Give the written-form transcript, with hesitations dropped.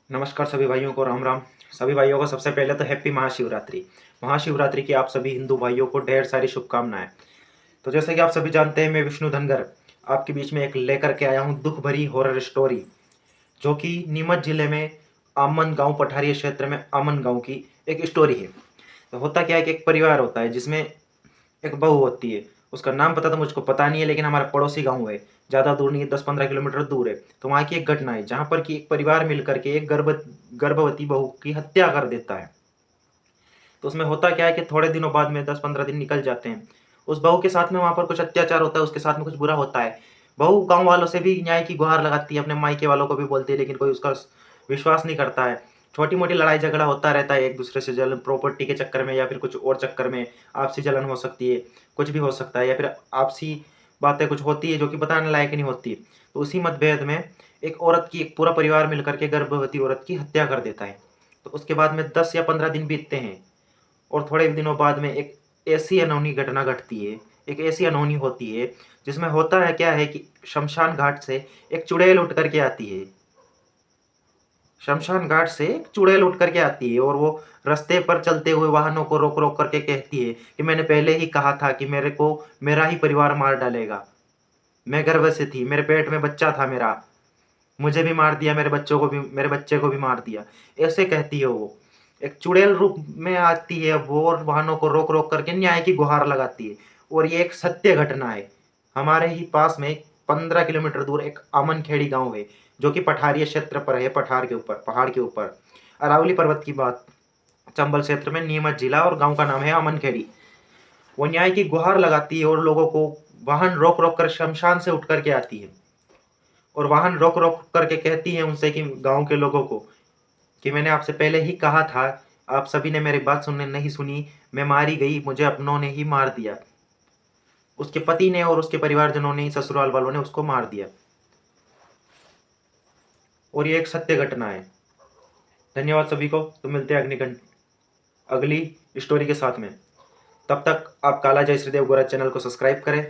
नमस्कार सभी भाइयों को राम राम। सभी भाइयों को सबसे पहले तो हैप्पी महाशिवरात्रि। महाशिवरात्रि की आप सभी हिंदू भाइयों को ढेर सारी शुभकामनाएं। तो जैसे कि आप सभी जानते हैं, मैं विष्णु धनगर आपके बीच में एक लेकर के आया हूं दुख भरी हॉरर स्टोरी, जो कि नीमच जिले में आमन गांव पठारिया क्षेत्र में आमन गांव की एक स्टोरी है। तो होता क्या है कि एक परिवार होता है जिसमें एक बहू होती है। उसका नाम पता तो मुझको पता नहीं है, लेकिन हमारा पड़ोसी गांव है, ज़्यादा दूर नहीं है, 10-15 किलोमीटर दूर है। तो वहाँ की एक घटना है जहाँ पर कि एक परिवार मिलकर के एक गर्भवती बहू की हत्या कर देता है। तो उसमें होता क्या है कि थोड़े दिनों बाद में 10-15 दिन निकल जाते हैं। उस बहू के साथ में वहाँ पर कुछ अत्याचार होता है, उसके साथ में कुछ बुरा होता है। बहू गांव वालों से भी न्याय की गुहार लगाती है, अपने मायके वालों को भी बोलती है, लेकिन कोई उसका विश्वास नहीं करता है। छोटी मोटी लड़ाई झगड़ा होता रहता है एक दूसरे से, जलन प्रॉपर्टी के चक्कर में या फिर कुछ और चक्कर में आपसी जलन हो सकती है, कुछ भी हो सकता है, या फिर आपसी बातें कुछ होती है जो कि बताने लायक नहीं होती। तो उसी मतभेद में एक औरत की एक पूरा परिवार मिलकर के गर्भवती औरत की हत्या कर देता है। तो उसके बाद में 10 या 15 दिन बीतते हैं और थोड़े दिनों बाद में एक ऐसी अनहोनी घटना घटती है, एक ऐसी अनहोनी होती है जिसमें होता है क्या है कि शमशान घाट से एक चुड़ैल उठ करके आती है। शमशान घाट से एक चुड़ैल उठ करके आती है और वो रास्ते पर चलते हुए वाहनों को रोक रोक करके कहती है कि मैंने पहले ही कहा था कि मेरे को मेरा ही परिवार मार डालेगा। मैं गर्भ से थी, मेरे पेट में बच्चा था मेरा, मुझे भी मार दिया, मेरे बच्चों को भी, मेरे बच्चे को भी मार दिया। ऐसे कहती है वो। एक चुड़ैल रूप में आती है वो और वाहनों को रोक रोक करके न्याय की गुहार लगाती है। और ये एक सत्य घटना है। हमारे ही पास में 15 किलोमीटर दूर एक अमनखेड़ी गांव है, जो कि पठारिया क्षेत्र पर है, पठार के ऊपर, पहाड़ के ऊपर, अरावली पर्वत की बात, चंबल क्षेत्र में, नीमच जिला, और गांव का नाम है अमनखेड़ी। वो न्याय की गुहार लगाती है और लोगों को वाहन रोक रोक कर शमशान से उठ करके आती है और वाहन रोक रोक करके कहती है उनसे कि गांव के लोगों को कि मैंने आपसे पहले ही कहा था, आप सभी ने मेरी बात सुनने नहीं सुनी, मैं मारी गई, मुझे अपनों ने ही मार दिया। उसके पति ने और उसके परिवारजनों ने, ससुराल वालों ने उसको मार दिया। और ये एक सत्य घटना है। धन्यवाद सभी को। तो मिलते हैं अगली स्टोरी के साथ में। तब तक आप काला जय श्रीदेव गोरा चैनल को सब्सक्राइब करें।